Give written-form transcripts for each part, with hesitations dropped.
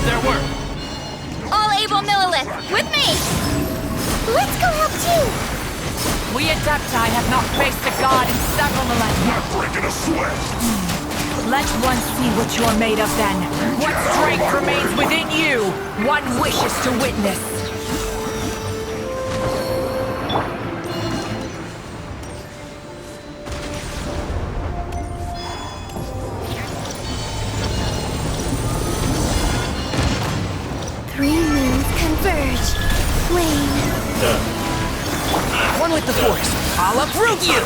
their work. All able Millilith, with me! Let's go help too! We Adepti have not faced a god in several millennia. Not breaking a sweat! Let one see what you're made of then. What strength remains within you? One wishes to witness. Three moons converge. Flame. One with the Force. I'll uproot you!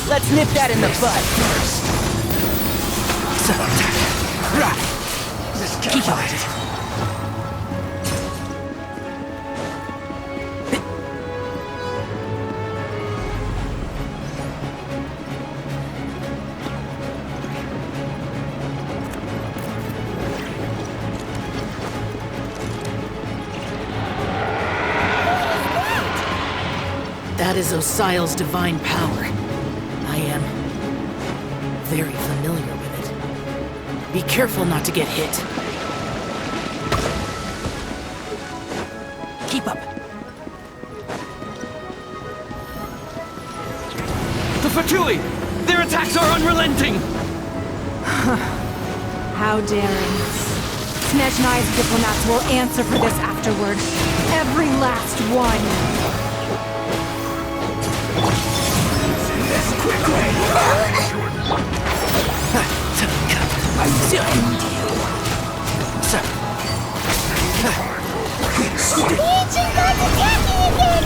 Let's nip that in the bud. Keep on it. That is Osial's divine power. I am very familiar with it. Be careful not to get hit. Keep up. The Fatui! Their attacks are unrelenting! How daring. Snezhnai's diplomats will answer for this afterward. Every last one. I doomed you. The ancient gods attacking again!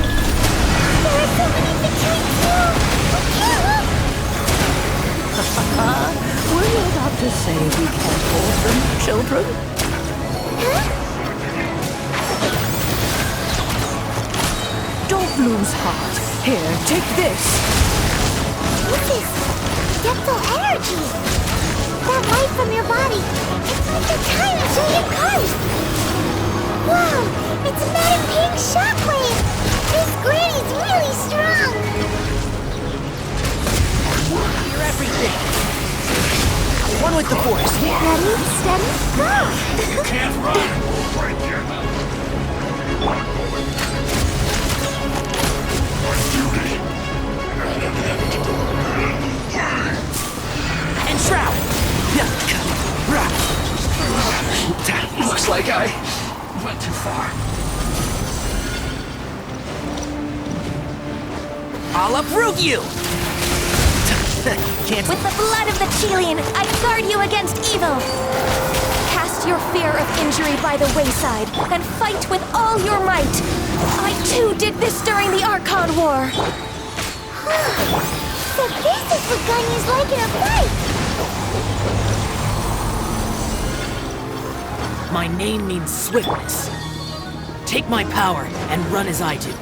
There are so many between too! Were you about to say we can't hold them, children? Huh? Don't lose heart. Here, take this. This is depthal energy! That light from your body, it's like the tiny giant cars! Wow! It's a mad pink shockwave! This granny's really strong! Hear everything. One with the Force. Ready, steady, go! Can't run! Right here! Enshroud! Looks like I went too far. I'll uproot you! Can't... With the blood of the Chelian, I guard you against evil! Cast your fear of injury by the wayside, and fight with all your might! I too did this during the Archon War! So this is what Ganya's like in a fight! My name means swiftness. Take my power and run as I do.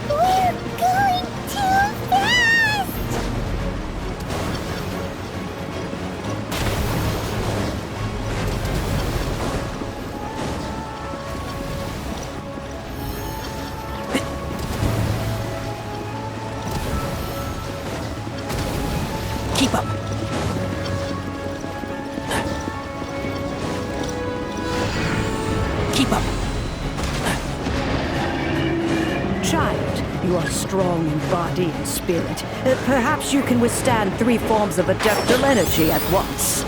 We're going too fast! Keep up. Keep up. Child, you are strong in body and spirit. Perhaps you can withstand 3 forms of adeptal energy at once.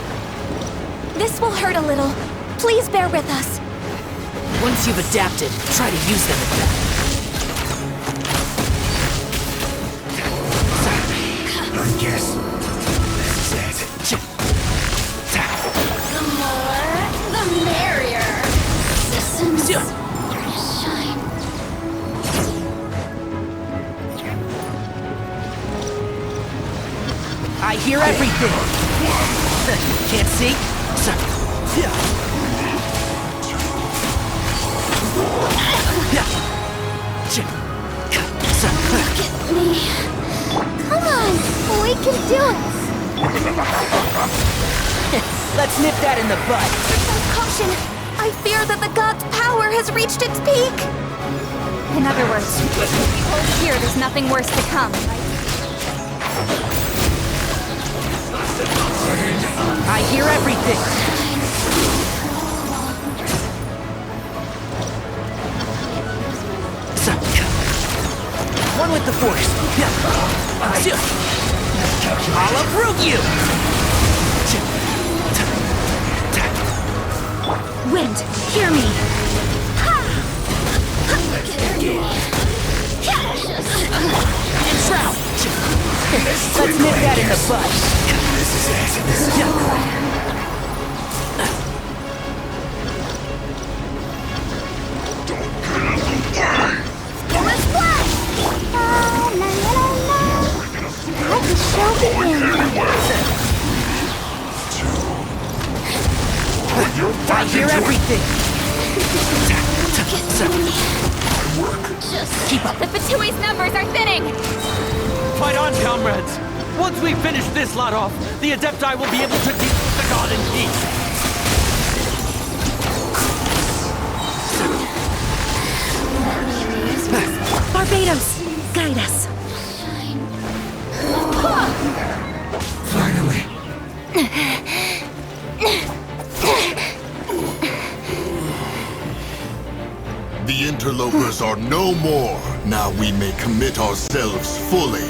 This will hurt a little. Please bear with us. Once you've adapted, try to use them again. I guess this is it. The more, the merrier. Systems shine. I hear everything. Can't see? Come on, we can do it. Let's nip that in the butt! Caution! I fear that the god's power has reached its peak! In other words, if we hold here, there's nothing worse to come. I hear everything! One with the Force. I'll approve you! Wind, hear me! Shroud! Let's nip that in the butt! Let the show begin! I hear everything! Keep up! The Fatui's numbers are thinning! Fight on, comrades! Once we finish this lot off, the Adepti will be able to defeat the god in peace! Barbados, guide us! Finally. The interlopers are no more. Now we may commit ourselves fully.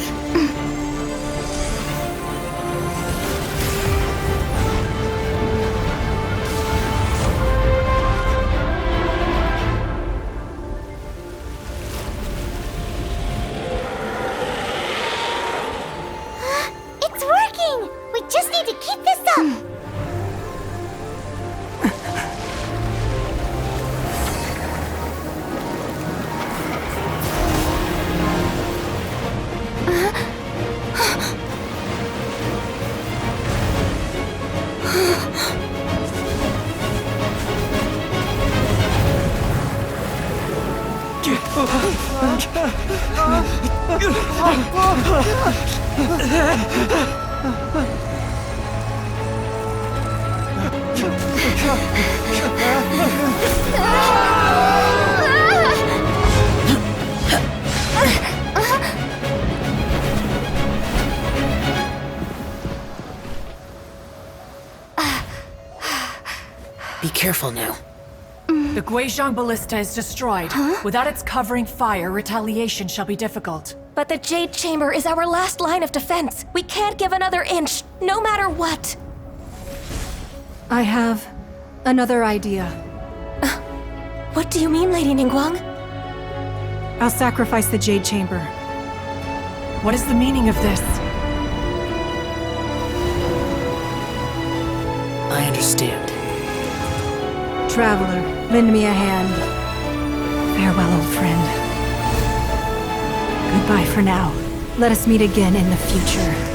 It's working! We just need to keep this up! Be careful now. The Guizhong Ballista is destroyed. Without its covering fire, retaliation shall be difficult. But the Jade Chamber is our last line of defense. We can't give another inch, no matter what. I have another idea. What do you mean, Lady Ningguang? I'll sacrifice the Jade Chamber. What is the meaning of this? I understand. Traveler, lend me a hand. Farewell, old friend. Goodbye for now. Let us meet again in the future.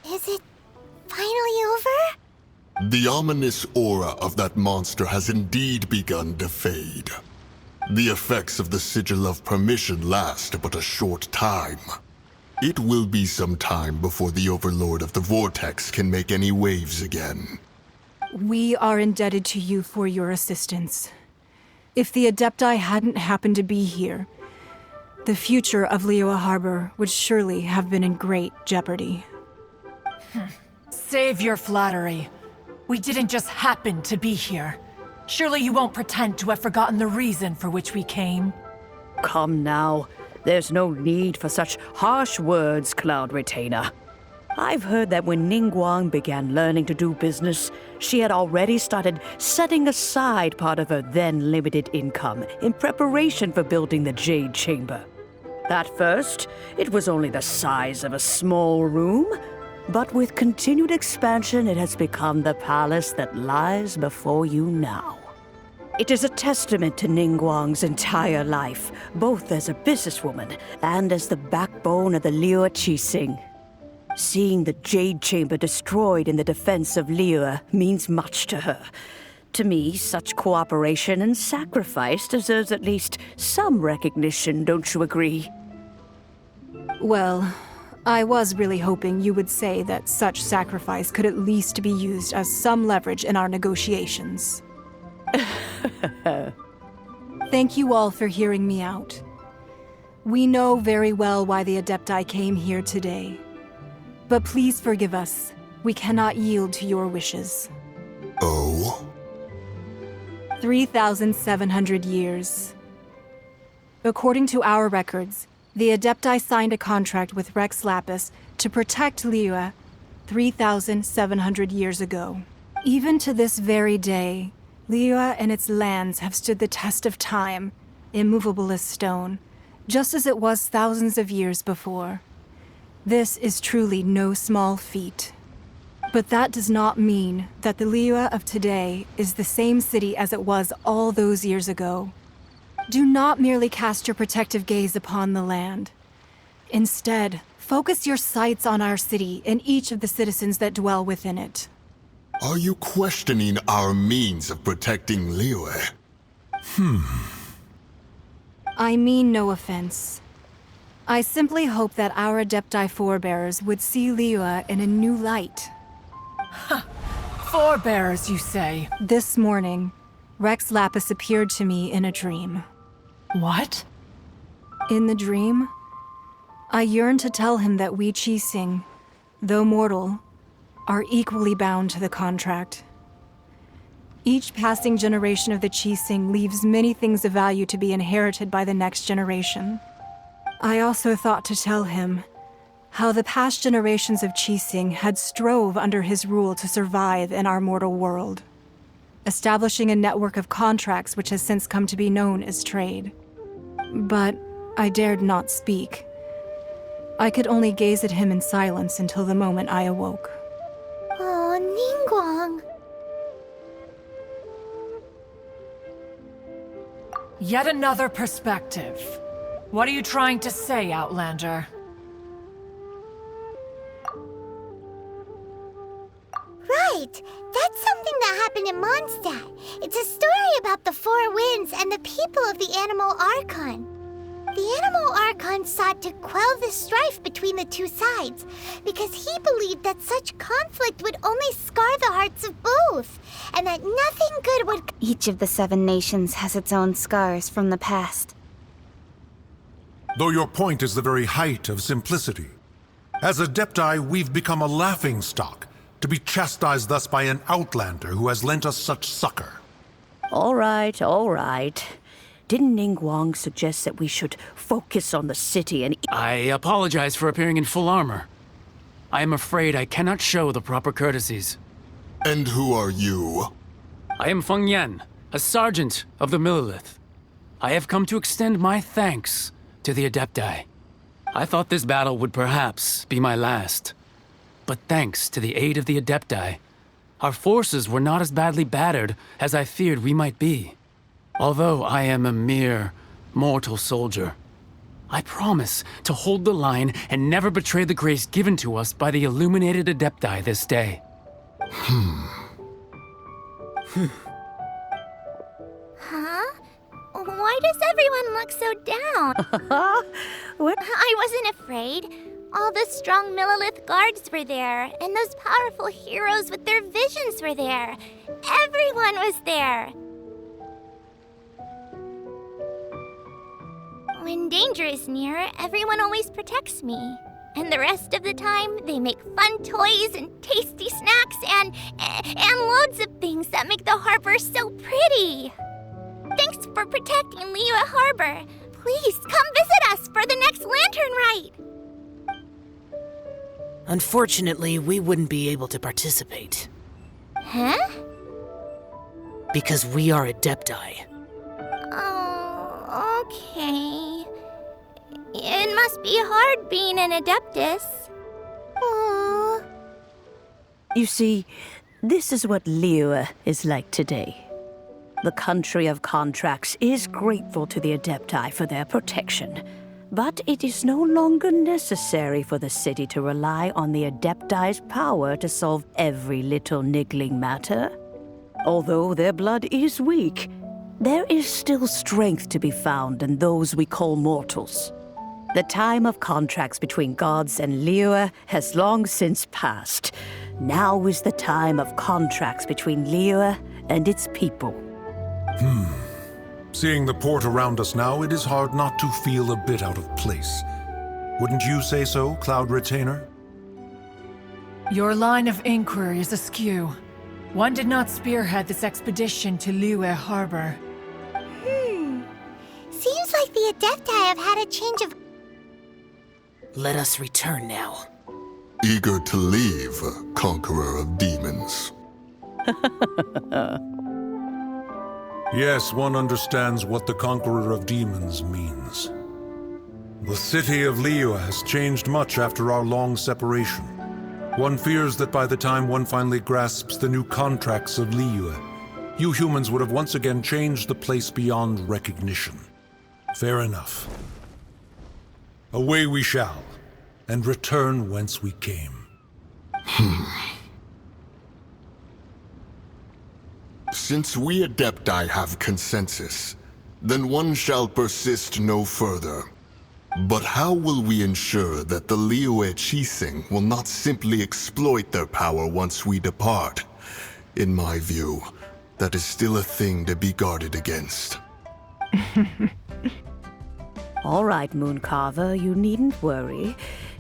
Is it finally over? The ominous aura of that monster has indeed begun to fade. The effects of the Sigil of Permission last but a short time. It will be some time before the Overlord of the Vortex can make any waves again. We are indebted to you for your assistance. If the Adepti hadn't happened to be here, the future of Liyue Harbor would surely have been in great jeopardy. Save your flattery. We didn't just happen to be here. Surely you won't pretend to have forgotten the reason for which we came. Come now. There's no need for such harsh words, Cloud Retainer. I've heard that when Ningguang began learning to do business, she had already started setting aside part of her then limited income in preparation for building the Jade Chamber. At first, it was only the size of a small room, but with continued expansion, it has become the palace that lies before you now. It is a testament to Ningguang's entire life, both as a businesswoman and as the backbone of the Liyue Qixing. Seeing the Jade Chamber destroyed in the defense of Liyue means much to her. To me, such cooperation and sacrifice deserves at least some recognition, don't you agree? Well, I was really hoping you would say that such sacrifice could at least be used as some leverage in our negotiations. Thank you all for hearing me out. We know very well why the Adepti came here today. But please forgive us. We cannot yield to your wishes. Oh? 3,700 years. According to our records, the Adepti signed a contract with Rex Lapis to protect Liyue 3,700 years ago. Even to this very day, Liyue and its lands have stood the test of time, immovable as stone, just as it was thousands of years before. This is truly no small feat. But that does not mean that the Liyue of today is the same city as it was all those years ago. Do not merely cast your protective gaze upon the land. Instead, focus your sights on our city and each of the citizens that dwell within it. Are you questioning our means of protecting Liyue? I mean no offense. I simply hope that our Adepti forebears would see Liyue in a new light. Forebears, you say? This morning, Rex Lapis appeared to me in a dream. What? In the dream, I yearned to tell him that we Qixing, though mortal, are equally bound to the contract. Each passing generation of the Qixing leaves many things of value to be inherited by the next generation. I also thought to tell him how the past generations of Qixing had strove under his rule to survive in our mortal world, establishing a network of contracts which has since come to be known as trade. But I dared not speak. I could only gaze at him in silence until the moment I awoke. Oh, Ningguang. Yet another perspective. What are you trying to say, Outlander? Right! That's something that happened in Mondstadt. It's a story about the Four Winds and the people of the Animal Archon. The Animal Archon sought to quell the strife between the two sides, because he believed that such conflict would only scar the hearts of both, and that nothing good would... Each of the 7 nations has its own scars from the past. Though your point is the very height of simplicity. As Adepti, we've become a laughingstock, to be chastised thus by an outlander who has lent us such succor. All right, all right. Didn't Ningguang suggest that we should focus on the city and... I apologize for appearing in full armor. I am afraid I cannot show the proper courtesies. And who are you? I am Feng Yan, a sergeant of the Millelith. I have come to extend my thanks to the Adepti. I thought this battle would perhaps be my last. But thanks to the aid of the Adepti, our forces were not as badly battered as I feared we might be. Although I am a mere mortal soldier, I promise to hold the line and never betray the grace given to us by the illuminated Adepti this day. Huh? Why does everyone look so down? What? I wasn't afraid. All the strong Millelith guards were there, and those powerful heroes with their visions were there. Everyone was there. When danger is near, everyone always protects me. And the rest of the time, they make fun toys and tasty snacks and loads of things that make the harbor so pretty. Thanks for protecting Liyue Harbor. Please come visit us for the next lantern rite. Unfortunately, we wouldn't be able to participate. Huh? Because we are Adepti. Oh, okay. It must be hard being an Adeptus. Aww. You see, this is what Liyue is like today. The country of contracts is grateful to the Adepti for their protection, but it is no longer necessary for the city to rely on the Adepti's power to solve every little niggling matter. Although their blood is weak, there is still strength to be found in those we call mortals. The time of contracts between gods and Liyue has long since passed. Now is the time of contracts between Liyue and its people. Seeing the port around us now, it is hard not to feel a bit out of place. Wouldn't you say so, Cloud Retainer? Your line of inquiry is askew. One did not spearhead this expedition to Liyue Harbor. Seems like the Adepti have had a change of... Let us return now. Eager to leave, Conqueror of Demons. Yes, one understands what the Conqueror of Demons means. The city of Liyue has changed much after our long separation. One fears that by the time one finally grasps the new contracts of Liyue, you humans would have once again changed the place beyond recognition. Fair enough. Away we shall, and return whence we came. Since we Adepti have consensus, then one shall persist no further. But how will we ensure that the Liyue Chising will not simply exploit their power once we depart? In my view, that is still a thing to be guarded against. All right, Mooncarver, you needn't worry.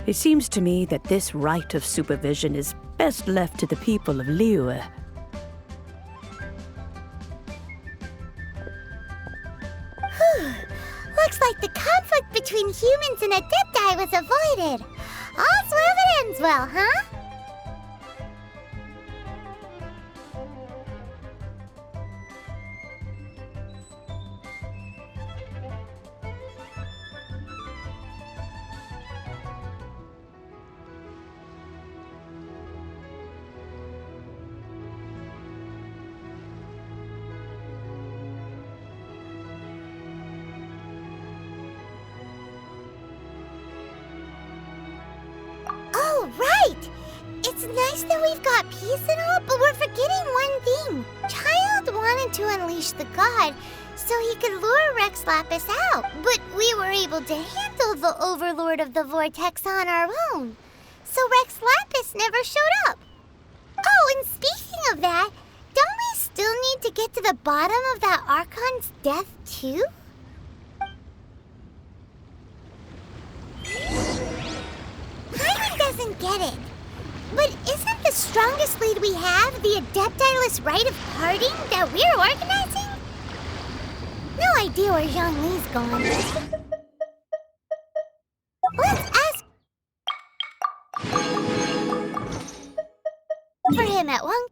It seems to me that this right of supervision is best left to the people of Liyue. Looks like the conflict between humans and Adepti was avoided. All's well that ends well, huh? Oh, right! It's nice that we've got peace and all, but we're forgetting one thing. Child wanted to unleash the god so he could lure Rex Lapis out, but we were able to handle the Overlord of the Vortex on our own. So Rex Lapis never showed up. Oh, and speaking of that, don't we still need to get to the bottom of that Archon's death too? Paimon doesn't get it. But isn't the strongest lead we have the Adeptiless rite of parting that we're organizing? No idea where Zhongli's going. Let's ask for him at one.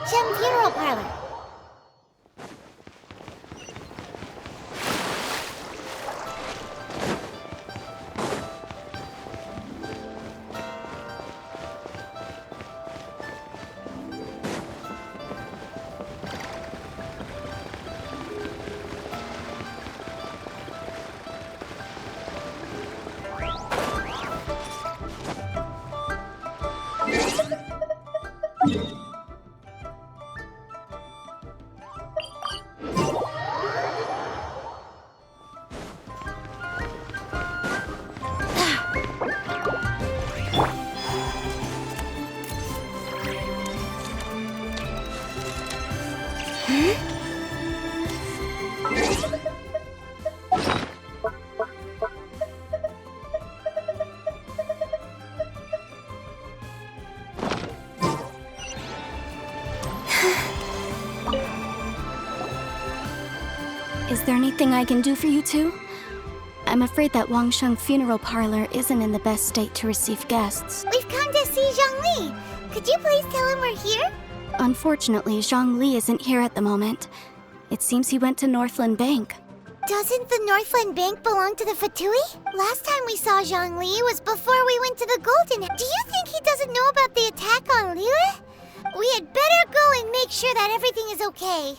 Gem Funeral Parlor. Is there anything I can do for you two? I'm afraid that Wangsheng funeral parlor isn't in the best state to receive guests. We've come to see Zhongli. Could you please tell him we're here? Unfortunately, Zhongli isn't here at the moment. It seems he went to Northland Bank. Doesn't the Northland Bank belong to the Fatui? Last time we saw Zhongli was before we went to the Golden. Do you think he doesn't know about the attack on Liyue? We had better go and make sure that everything is okay.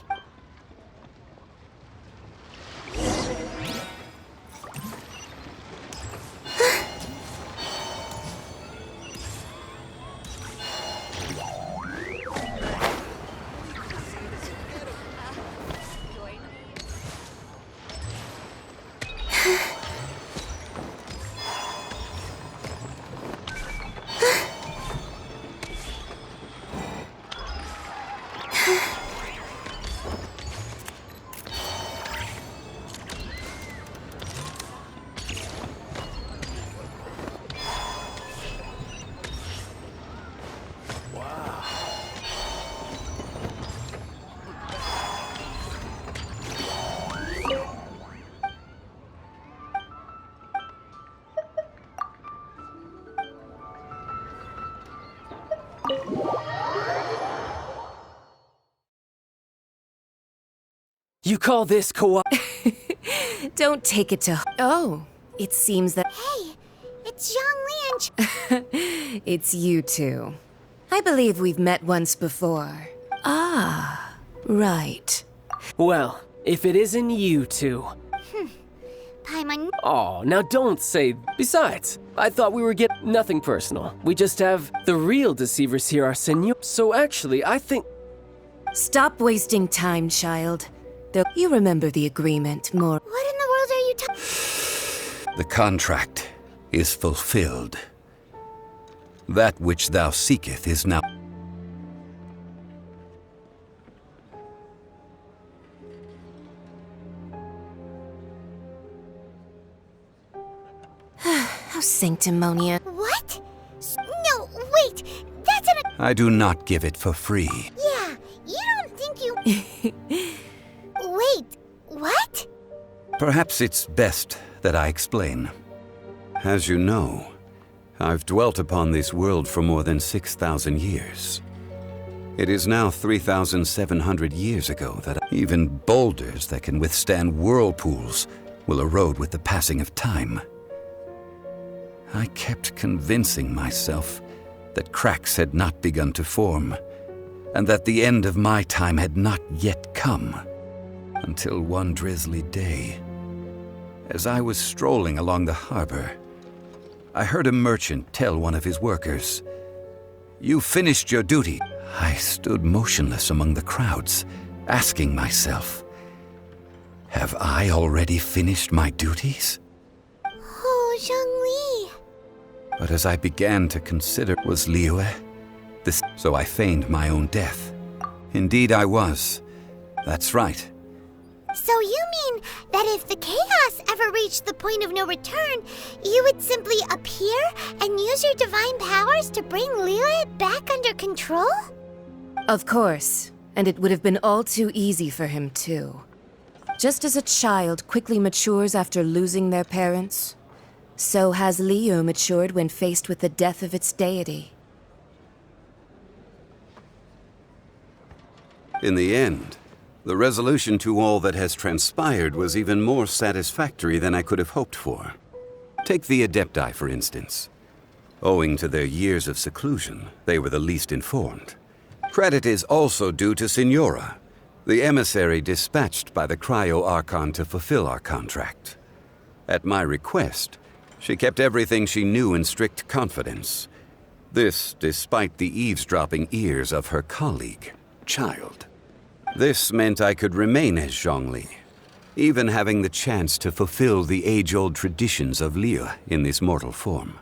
You call this Don't take it to... Oh, it seems that... Hey, it's Zhongli and... It's you two. I believe we've met once before. Ah, right. Well, if it isn't you two. Paimon. Oh, now don't say... Besides, I thought we were getting nothing personal. We just have the real deceivers here are Senor. So actually, I think... Stop wasting time, child. Though you remember the agreement more... What in the world are you talking... The contract is fulfilled. That which thou seeketh is now... How sanctimonious. What? No, wait! That's an... I do not give it for free. Yeah, you don't think you... Wait, what? Perhaps it's best that I explain. As you know, I've dwelt upon this world for more than 6,000 years. It is now 3,700 years ago that even boulders that can withstand whirlpools will erode with the passing of time. I kept convincing myself that cracks had not begun to form, and that the end of my time had not yet come. Until one drizzly day, as I was strolling along the harbor, I heard a merchant tell one of his workers, "You finished your duty." I stood motionless among the crowds, asking myself, have I already finished my duties? Oh, Zhongli. But as I began to consider, was Liyue this? So I feigned my own death. Indeed I was. That's right. So you mean that if the chaos ever reached the point of no return, you would simply appear and use your divine powers to bring Liyue back under control? Of course, and it would have been all too easy for him too. Just as a child quickly matures after losing their parents, so has Liyue matured when faced with the death of its deity. In the end, the resolution to all that has transpired was even more satisfactory than I could have hoped for. Take the Adepti, for instance. Owing to their years of seclusion, they were the least informed. Credit is also due to Signora, the emissary dispatched by the Cryo-Archon to fulfill our contract. At my request, she kept everything she knew in strict confidence. This despite the eavesdropping ears of her colleague, Child. This meant I could remain as Zhongli, even having the chance to fulfill the age-old traditions of Liyue in this mortal form.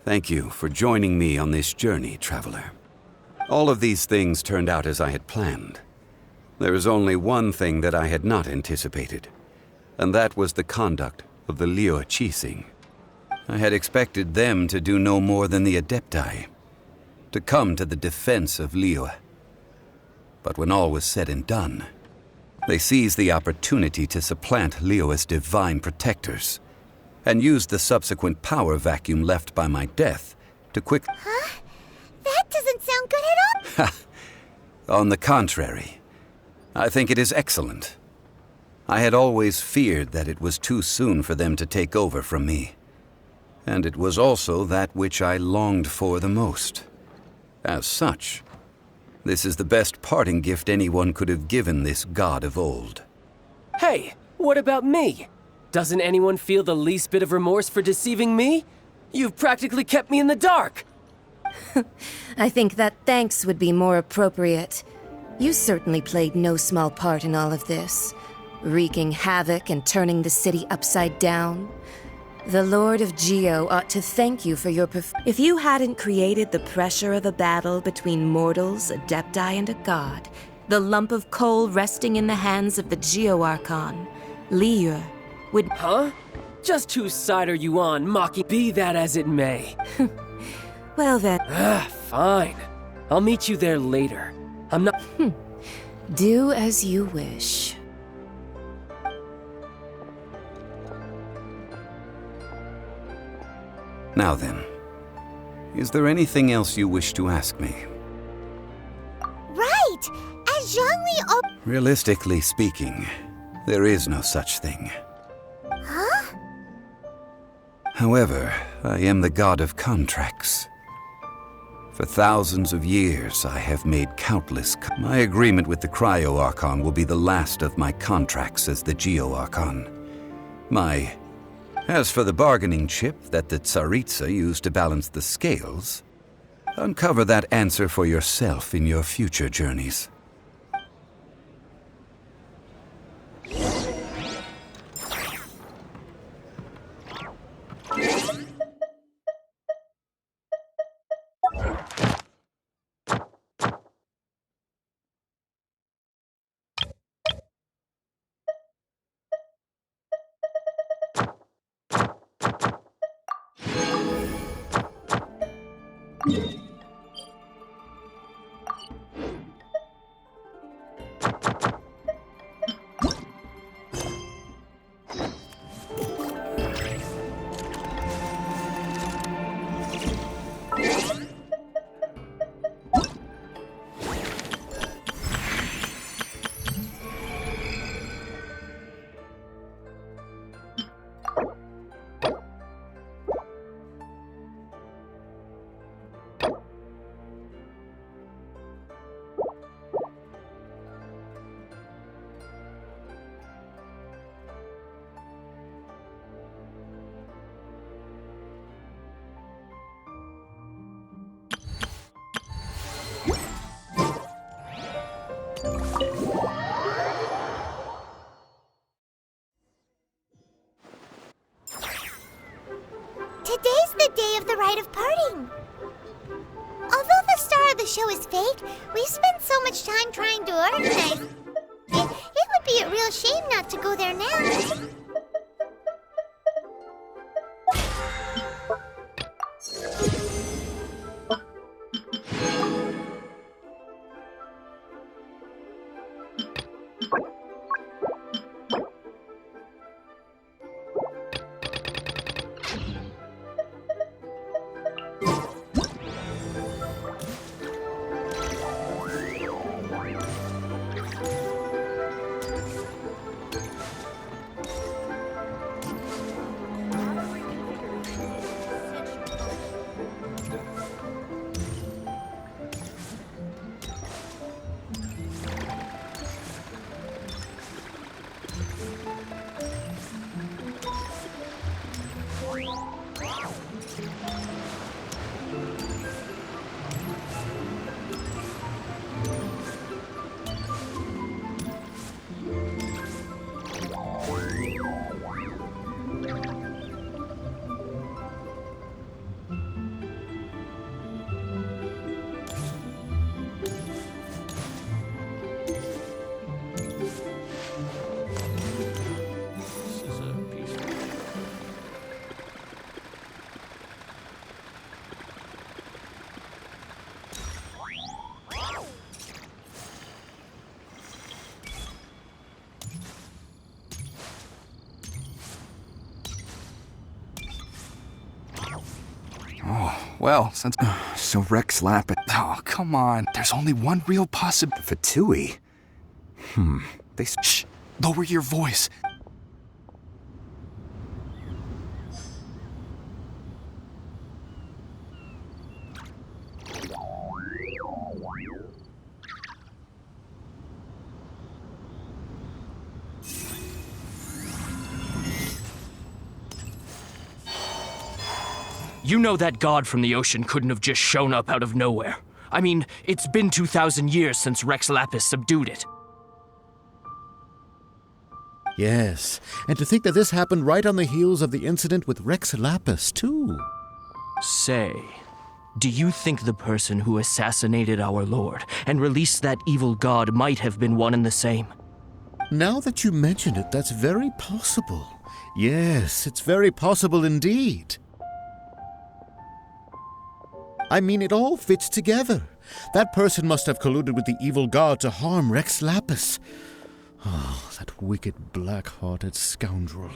Thank you for joining me on this journey, traveler. All of these things turned out as I had planned. There is only one thing that I had not anticipated, and that was the conduct of the Liyue Qixing. I had expected them to do no more than the Adepti, to come to the defense of Liyue. But when all was said and done, They seized the opportunity to supplant Liyue's divine protectors, and used the subsequent power vacuum left by my death to Huh? That doesn't sound good at all! On the contrary, I think it is excellent. I had always feared that it was too soon for them to take over from me. And it was also that which I longed for the most. As such, this is the best parting gift anyone could have given this god of old. Hey, what about me? Doesn't anyone feel the least bit of remorse for deceiving me? You've practically kept me in the dark! I think that thanks would be more appropriate. You certainly played no small part in all of this, wreaking havoc and turning the city upside down. The Lord of Geo ought to thank you for your If you hadn't created the pressure of a battle between mortals, Adepti, and a god, the lump of coal resting in the hands of the Geo Archon, Liyue, would— Huh? Just whose side are you on, mocking? Be that as it may. Well then— Fine. I'll meet you there later. I'm not— Do as you wish. Now then, is there anything else you wish to ask me? Right! As Zhongli Realistically speaking, there is no such thing. Huh? However, I am the god of contracts. For thousands of years, I have made countless— My agreement with the Cryo Archon will be the last of my contracts as the Geo Archon. As for the bargaining chip that the Tsaritsa used to balance the scales, uncover that answer for yourself in your future journeys. Today's the day of the rite of parting. Although the star of the show is fake, we've spent so much time trying to organize it. It would be a real shame not to go there now. Well, since... So Rex Lapis... Oh, come on. There's only one real possibility. Fatui? Shh! Lower your voice. You know that god from the ocean couldn't have just shown up out of nowhere. I mean, it's been 2,000 years since Rex Lapis subdued it. Yes, and to think that this happened right on the heels of the incident with Rex Lapis, too. Say, do you think the person who assassinated our lord and released that evil god might have been one and the same? Now that you mention it, that's very possible. Yes, it's very possible indeed. I mean, it all fits together. That person must have colluded with the evil god to harm Rex Lapis. Oh, that wicked, black-hearted scoundrel.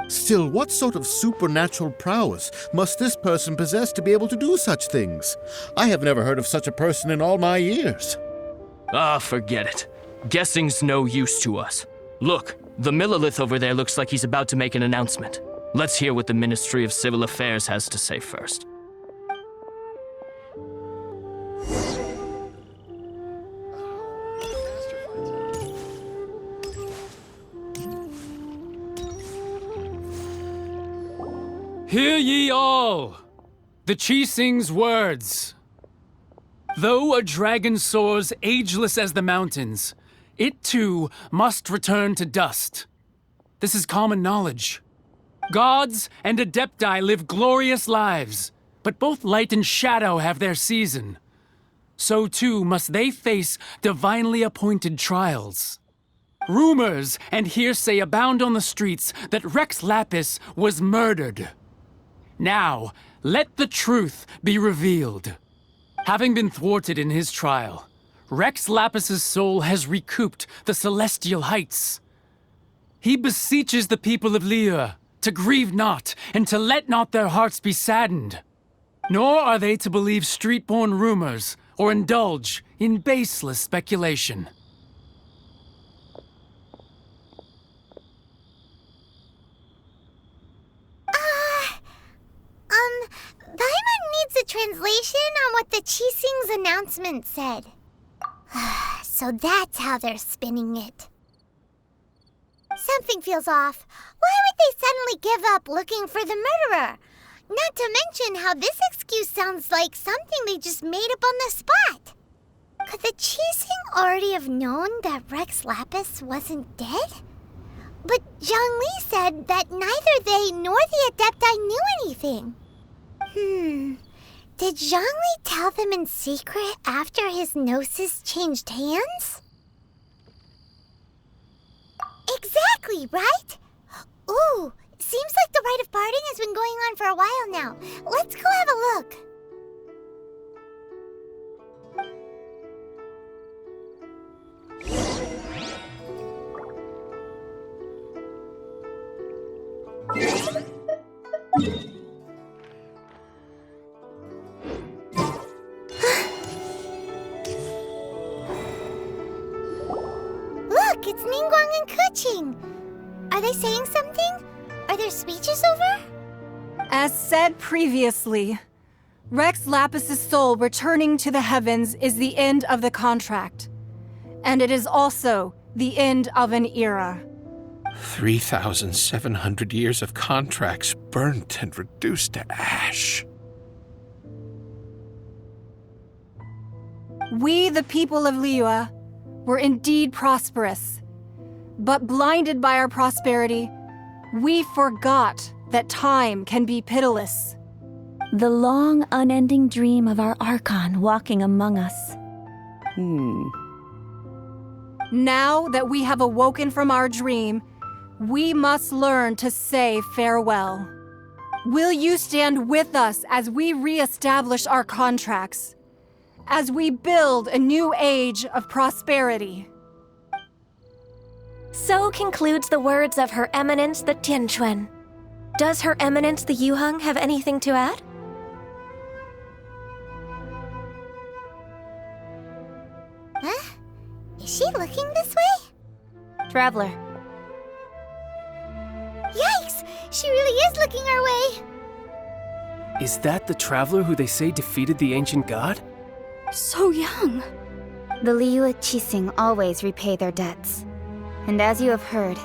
Still, what sort of supernatural prowess must this person possess to be able to do such things? I have never heard of such a person in all my years. Ah, forget it. Guessing's no use to us. Look, the Millilith over there looks like he's about to make an announcement. Let's hear what the Ministry of Civil Affairs has to say first. Hear ye all, the Qixing's words. Though a dragon soars ageless as the mountains, it too must return to dust. This is common knowledge. Gods and Adepti live glorious lives, but both light and shadow have their season. So too must they face divinely appointed trials. Rumors and hearsay abound on the streets that Rex Lapis was murdered. Now, let the truth be revealed. Having been thwarted in his trial, Rex Lapis's soul has recouped the celestial heights. He beseeches the people of Liyue to grieve not, and to let not their hearts be saddened. Nor are they to believe street-born rumors, or indulge in baseless speculation. Paimon needs a translation on what the Qixing's announcement said. So that's how they're spinning it. Something feels off. Why would they suddenly give up looking for the murderer? Not to mention how this excuse sounds like something they just made up on the spot. Could the Qixing already have known that Rex Lapis wasn't dead? But Zhongli said that neither they nor the Adepti knew anything. Did Zhongli tell them in secret after his gnosis changed hands? Exactly, right? Ooh, seems like the rite of parting has been going on for a while now. Let's go have a look. Look, it's Ningguang and Keqing. Are they saying something? Are their speeches over? As said previously, Rex Lapis's soul returning to the heavens is the end of the contract. And it is also the end of an era. 3,700 years of contracts burnt and reduced to ash. We, the people of Liyue, were indeed prosperous. But blinded by our prosperity, we forgot that time can be pitiless. The long, unending dream of our Archon walking among us. Now that we have awoken from our dream, we must learn to say farewell. Will you stand with us as we re-establish our contracts? As we build a new age of prosperity? So concludes the words of Her Eminence the Tianquan. Does Her Eminence the Yuheng have anything to add? Huh? Is she looking this way? Traveler. Yikes! She really is looking our way! Is that the traveler who they say defeated the ancient god? So young. The Liyue Qixing always repay their debts. And as you have heard,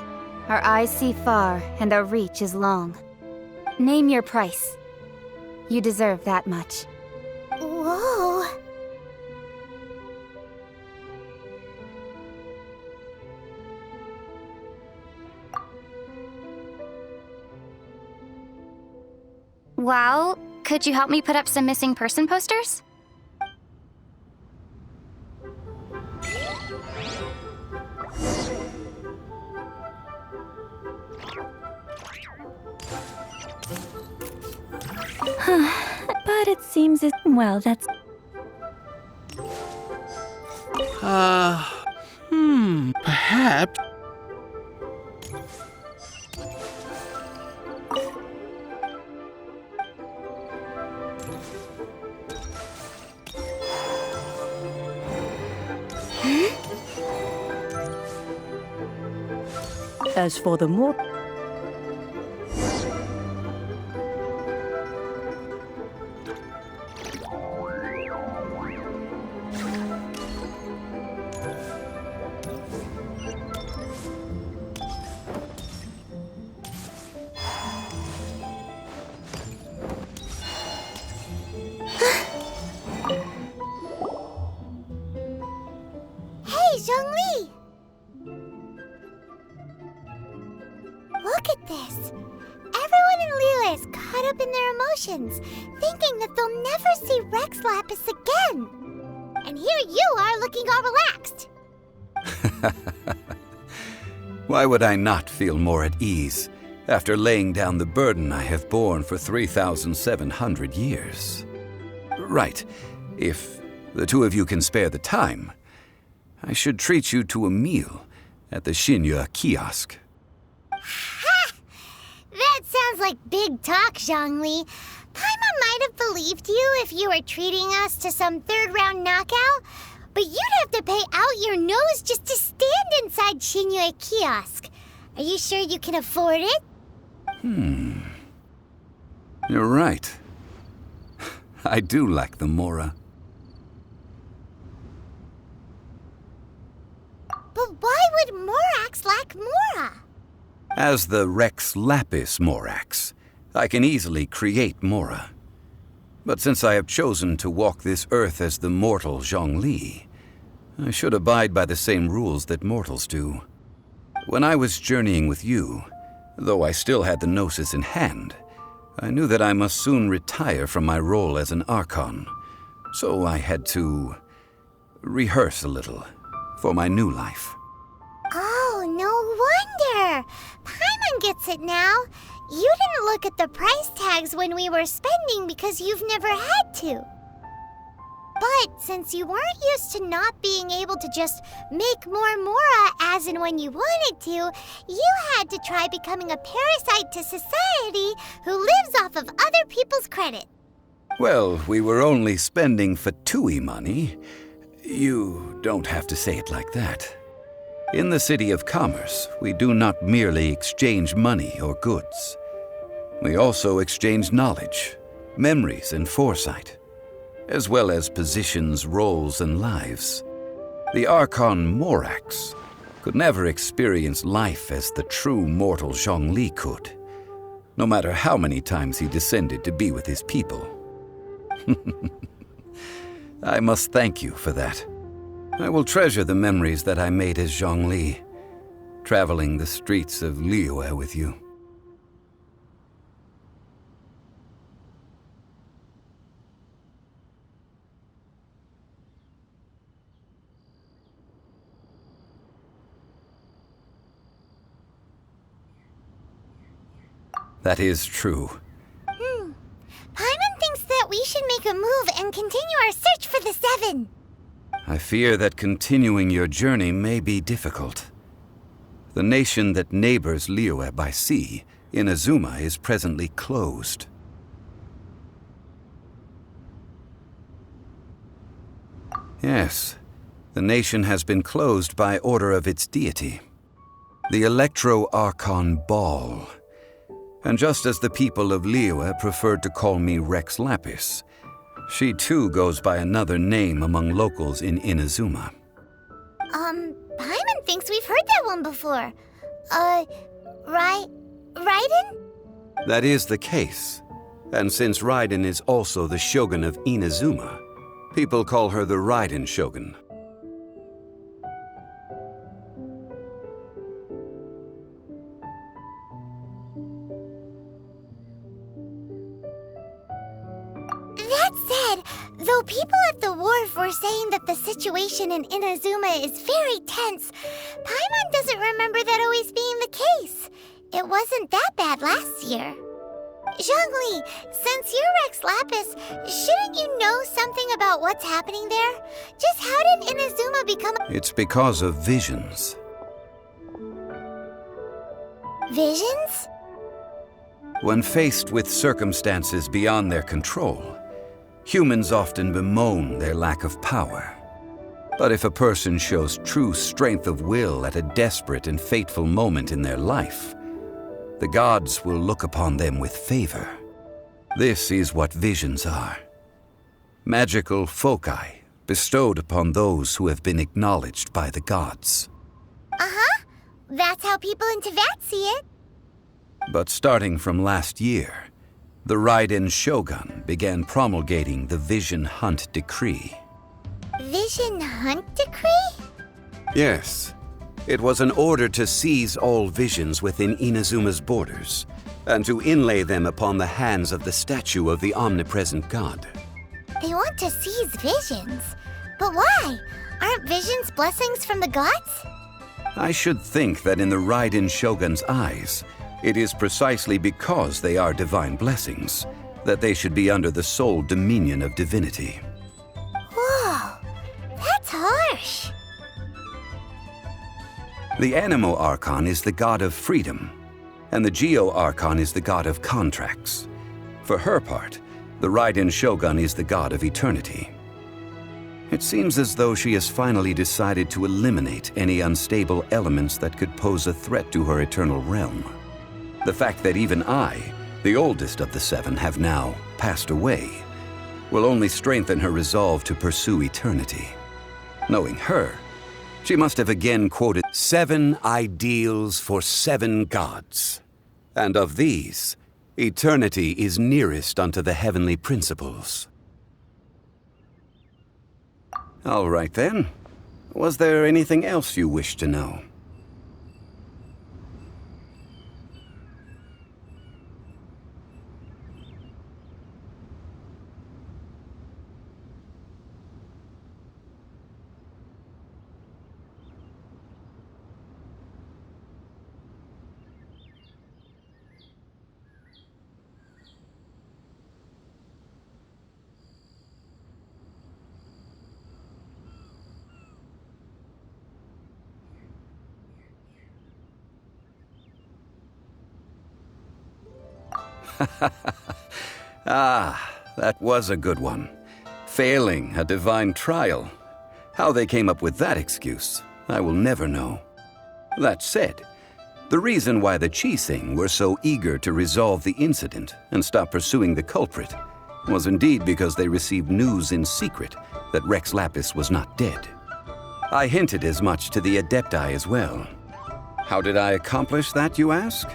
our eyes see far and our reach is long. Name your price. You deserve that much. Whoa! Well, could you help me put up some missing person posters? But it seems well, that's... Perhaps. As for the more... Hey, Zhongli! Look at this! Everyone in Liyue is caught up in their emotions, thinking that they'll never see Rex Lapis again. And here you are looking all relaxed. Why would I not feel more at ease after laying down the burden I have borne for 3,700 years? Right, if the two of you can spare the time, I should treat you to a meal at the Xinyue kiosk. Ha! That sounds like big talk, Zhongli. Paimon might have believed you if you were treating us to some third-round knockout, but you'd have to pay out your nose just to stand inside Xinyue kiosk. Are you sure you can afford it? You're right. I do lack the Mora. But why would Morax lack Mora? As the Rex Lapis Morax, I can easily create Mora. But since I have chosen to walk this earth as the mortal Zhongli, I should abide by the same rules that mortals do. When I was journeying with you, though I still had the Gnosis in hand, I knew that I must soon retire from my role as an Archon, so I had to rehearse a little for my new life. Oh, no wonder! Paimon gets it now. You didn't look at the price tags when we were spending because you've never had to. But since you weren't used to not being able to just make more Mora as and when you wanted to, you had to try becoming a parasite to society who lives off of other people's credit. Well, we were only spending Fatui money. You don't have to say it like that. In the City of Commerce, we do not merely exchange money or goods. We also exchange knowledge, memories, and foresight, as well as positions, roles, and lives. The Archon Morax could never experience life as the true mortal Zhongli could, no matter how many times he descended to be with his people. I must thank you for that. I will treasure the memories that I made as Zhongli, traveling the streets of Liyue with you. That is true. Paimon thinks that we should make a move and continue our search for the Seven. I fear that continuing your journey may be difficult. The nation that neighbors Liyue by sea Inazuma is presently closed. Yes, the nation has been closed by order of its deity, the Electro-Archon Ball. And just as the people of Liyue preferred to call me Rex Lapis, she too goes by another name among locals in Inazuma. Paimon thinks we've heard that one before. Raiden? That is the case. And since Raiden is also the shogun of Inazuma, people call her the Raiden Shogun. That said, though people at the wharf were saying that the situation in Inazuma is very tense, Paimon doesn't remember that always being the case. It wasn't that bad last year. Zhongli, since you're Rex Lapis, shouldn't you know something about what's happening there? Just how did Inazuma become It's because of visions. Visions? When faced with circumstances beyond their control, humans often bemoan their lack of power. But if a person shows true strength of will at a desperate and fateful moment in their life, the gods will look upon them with favor. This is what visions are. Magical foci bestowed upon those who have been acknowledged by the gods. Uh-huh. That's how people in Teyvat see it. But starting from last year, the Raiden Shogun began promulgating the Vision Hunt Decree. Vision Hunt Decree? Yes. It was an order to seize all visions within Inazuma's borders, and to inlay them upon the hands of the statue of the omnipresent god. They want to seize visions. But why? Aren't visions blessings from the gods? I should think that in the Raiden Shogun's eyes, it is precisely because they are divine blessings that they should be under the sole dominion of divinity. Whoa, that's harsh. The Animo Archon is the god of freedom, and the Geo Archon is the god of contracts. For her part, the Raiden Shogun is the god of eternity. It seems as though she has finally decided to eliminate any unstable elements that could pose a threat to her eternal realm. The fact that even I, the oldest of the seven, have now passed away, will only strengthen her resolve to pursue eternity. Knowing her, she must have again quoted 7 ideals for 7 gods. And of these, eternity is nearest unto the heavenly principles. All right then. Was there anything else you wish to know? Ah, that was a good one. Failing a divine trial. How they came up with that excuse, I will never know. That said, the reason why the Qixing were so eager to resolve the incident and stop pursuing the culprit was indeed because they received news in secret that Rex Lapis was not dead. I hinted as much to the Adepti as well. How did I accomplish that, you ask?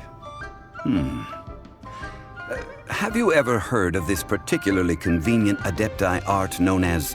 Have you ever heard of this particularly convenient Adepti art known as